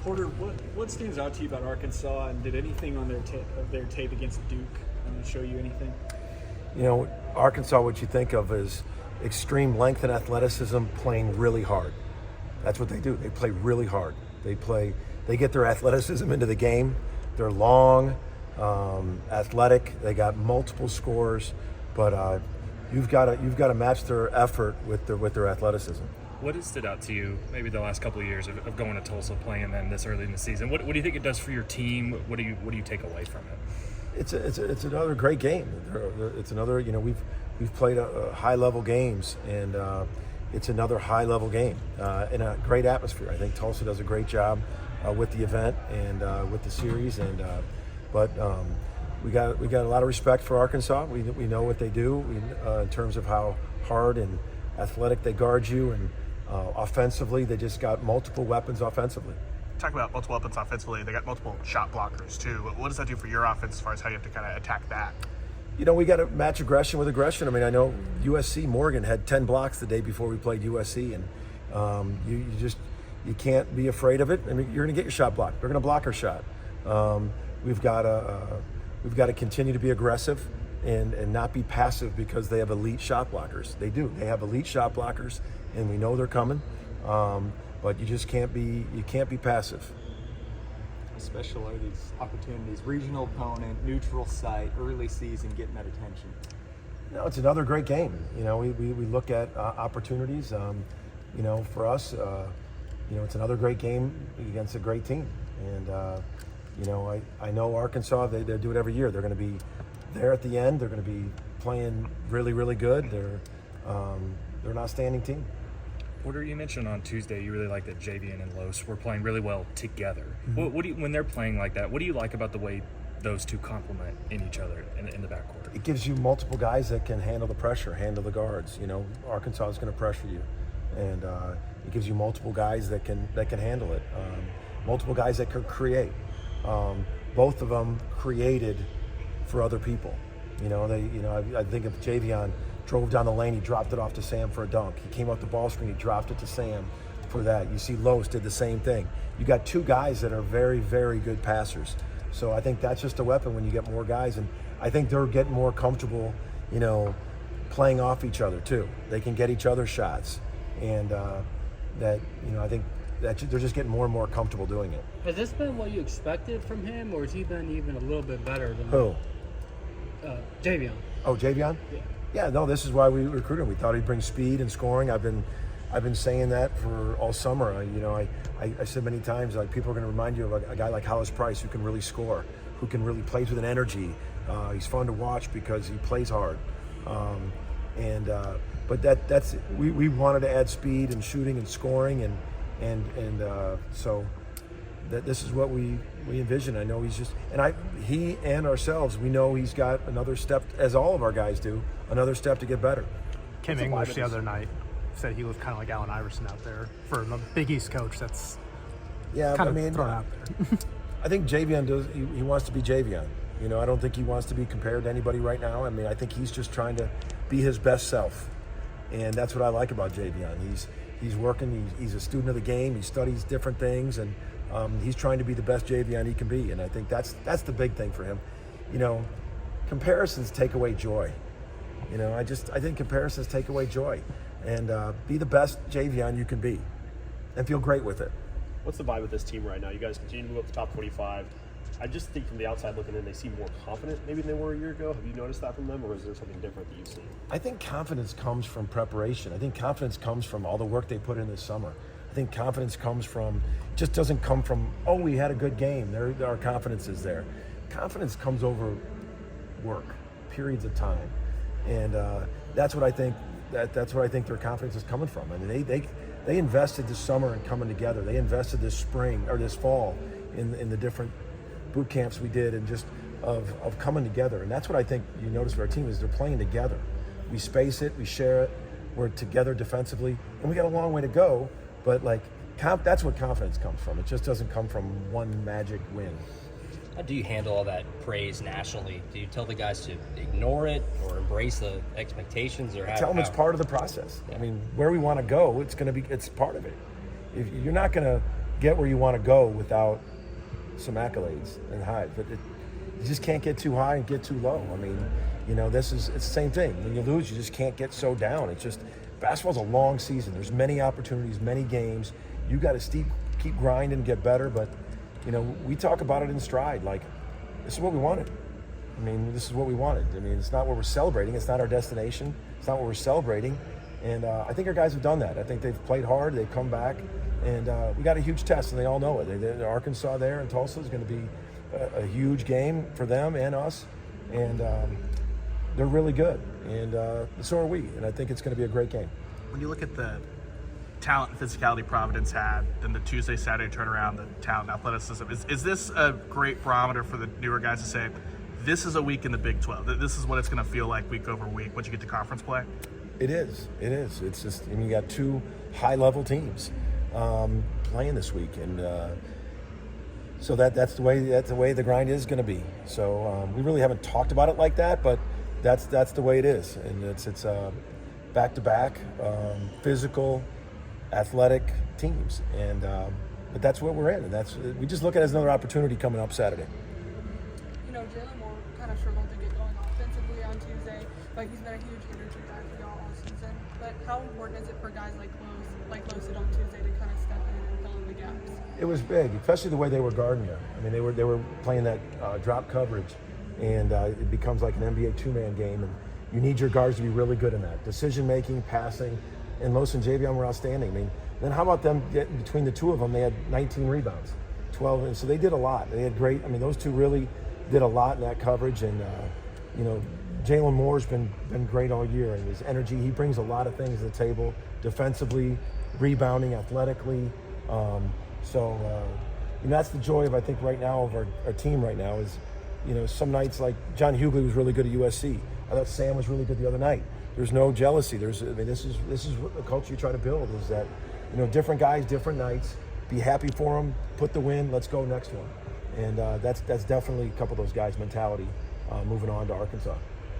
Porter, what stands out to you about Arkansas, and did anything on their tape against Duke show you anything? You know, Arkansas, what you think of is extreme length and athleticism playing really hard. That's what they do. They play really hard. They get their athleticism into the game. They're long, athletic. They got multiple scores, but you've got to match their effort with their athleticism. What has stood out to you, maybe the last couple of years of going to Tulsa, playing them this early in the season? What do you think it does for your team? What do you take away from it? It's another great game. It's another, you know, we've played high level games, and it's another high level game in a great atmosphere. I think Tulsa does a great job with the event and with the series, but we got a lot of respect for Arkansas. We know what they do in terms of how hard and athletic they guard you, and offensively they just got multiple weapons offensively. Talk about multiple weapons offensively. They got multiple shot blockers too. What does that do for your offense as far as how you have to kind of attack that? You know, we got to match aggression with aggression. I mean, I know USC Morgan had 10 blocks the day before we played USC, and you can't be afraid of it. I mean, you're going to get your shot blocked. They're going to block our shot. We've got to continue to be aggressive and not be passive, because they have elite shot blockers. They do. They have elite shot blockers, and we know they're coming. But you just can't be passive. How special are these opportunities? Regional opponent, neutral site, early season, getting that attention. No, it's another great game. You know, we look at opportunities. You know, for us, you know, it's another great game against a great team. And you know, I know Arkansas. They do it every year. They're going to be there at the end. They're going to be playing really, really good. They're an outstanding team. Porter, you mentioned on Tuesday you really like that Javon and Los were playing really well together. Mm-hmm. When they're playing like that, what do you like about the way those two complement in each other in the backcourt? It gives you multiple guys that can handle the pressure, handle the guards. You know, Arkansas is going to pressure you, and it gives you multiple guys that can handle it. Multiple guys that could create. Both of them created for other people. You know, I think of Javon. Drove down the lane, he dropped it off to Sam for a dunk. He came up the ball screen, he dropped it to Sam for that. You see Los did the same thing. You got two guys that are very, very good passers. So I think that's just a weapon when you get more guys. And I think they're getting more comfortable, you know, playing off each other too. They can get each other shots. And that, you know, I think that they're just getting more and more comfortable doing it. Has this been what you expected from him, or has he been even a little bit better than who? Javon. Oh, Javon? Yeah. Yeah, no, this is why we recruited him. We thought he'd bring speed and scoring. I've been saying that for all summer. You know, I said many times, like, people are going to remind you of a guy like Hollis Price, who can really score, who can really plays with an energy. He's fun to watch because he plays hard. But that's we wanted to add speed and shooting and scoring, and so that this is what we envision. I know he's just, and he and ourselves, we know he's got another step, as all of our guys do, another step to get better. Kim English the other night said he looked kind of like Allen Iverson out there for a Big East coach. That's kind of thrown out there. I think Javon does. He wants to be Javon. You know, I don't think he wants to be compared to anybody right now. I mean, I think he's just trying to be his best self, and that's what I like about Javon. He's working. He's a student of the game. He studies different things, and he's trying to be the best Javon he can be. And I think that's the big thing for him. You know, comparisons take away joy. You know, I think comparisons take away joy, and be the best Javon you can be, and feel great with it. What's the vibe with this team right now? You guys continue to move up the top 25. I just think from the outside looking in, they seem more confident maybe than they were a year ago. Have you noticed that from them, or is there something different that you've seen? I think confidence comes from preparation. I think confidence comes from all the work they put in this summer. I think confidence comes from, just doesn't come from, oh, we had a good game. Our confidence is there. Confidence comes over work, periods of time. And that's what I think. That's what I think their confidence is coming from. I mean, they invested this summer in coming together. They invested this spring or this fall in the different boot camps we did, and just of coming together. And that's what I think you notice with our team is they're playing together. We space it, we share it, we're together defensively, and we got a long way to go. But like, that's what confidence comes from. It just doesn't come from one magic win. How do you handle all that praise nationally? Do you tell the guys to ignore it or embrace the expectations, or tell them it's part of the process? Yeah. I mean, where we want to go, it's part of it. If you're not going to get where you want to go without some accolades and highs. But you just can't get too high and get too low. I mean, it's the same thing. When you lose, you just can't get so down. It's just, basketball's a long season. There's many opportunities, many games. You got to keep grinding, get better. But, we talk about it in stride. Like, this is what we wanted. I mean, this is what we wanted. I mean, it's not what we're celebrating. It's not our destination. It's not what we're celebrating. And I think our guys have done that. I think they've played hard. They've come back. And we got a huge test, and they all know it. Arkansas there in Tulsa is going to be a huge game for them and us. And they're really good. And so are we. And I think it's going to be a great game. When you look at the talent and physicality Providence had, then the Tuesday, Saturday turnaround, the talent and athleticism, is this a great barometer for the newer guys to say, this is a week in the Big 12. This is what it's going to feel like week over week once you get to conference play? It is. It's just, you got two high-level teams playing this week. And so that's the way the grind is going to be. So we really haven't talked about it like that, but that's the way it is. And it's back-to-back, physical, athletic teams. And but that's what we're in. And we just look at it as another opportunity coming up Saturday. Jaylen Moore kind of struggled to get going offensively on Tuesday, but he's been a huge energy guy for y'all all season. But how important is it for guys like Los on Tuesday to kind of step in and fill in the gaps? It was big, especially the way they were guarding you. I mean, they were playing that drop coverage, and it becomes like an NBA two-man game, and you need your guards to be really good in that. Decision-making, passing, and Los and Javon were outstanding. I mean, then how about them between the two of them, they had 19 rebounds, 12, and so they did a lot. They had great, those two really did a lot in that coverage, and Jaylen Moore's been great all year, and his energy, he brings a lot of things to the table, defensively, rebounding, athletically. That's the joy of, I think, right now of our team right now is, some nights like John Hughley was really good at USC. I thought Sam was really good the other night. There's no jealousy. This is what the culture you try to build is that, different guys, different nights, be happy for them, put the win, let's go next one. And that's definitely a couple of those guys' mentality moving on to Arkansas.